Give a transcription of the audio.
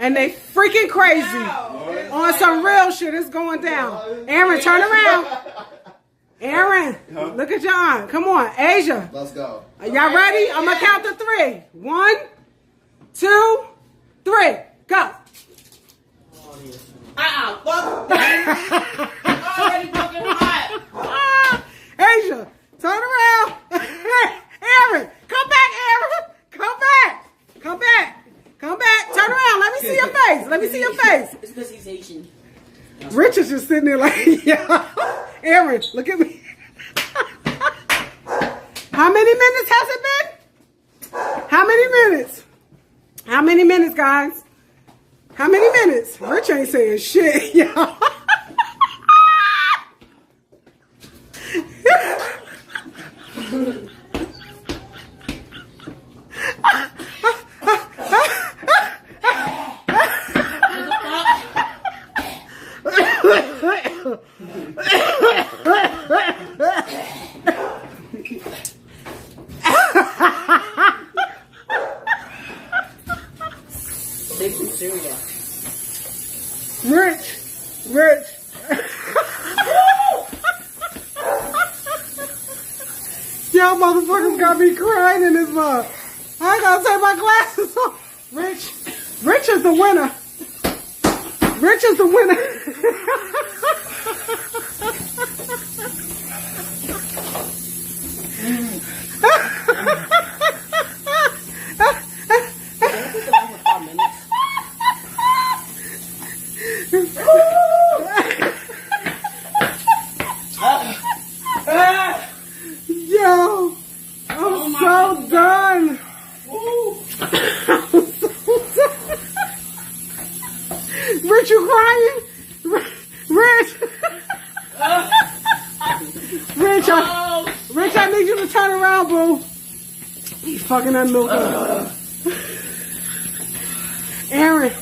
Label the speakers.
Speaker 1: and they freaking crazy. On some real shit, it's going down. Aaron, turn around. Aaron, look at your aunt. Come on, Asia.
Speaker 2: Let's go.
Speaker 1: Y'all ready? I'm gonna count to 3. 1, 2, 3. Go.
Speaker 3: Fuck. Already fucking hot.
Speaker 1: Asia, turn around. Aaron, come back, Aaron. Come back. Come back. Come back. Turn around. Let me see your face. Let me see your face.
Speaker 3: It's because he's Asian.
Speaker 1: Rich is just sitting there like, yeah. Aaron, look at me. How many minutes has it been? How many minutes? How many minutes, guys? How many minutes? Rich ain't saying shit, y'all. Rich. Y'all motherfuckers got me crying in this mug. I gotta take my glasses off. Rich is the winner. Rich is the winner. Yo, I'm so done. Rich, you crying? Rich, Rich, I need you to turn around, boo. He's fucking that milk up. Aaron.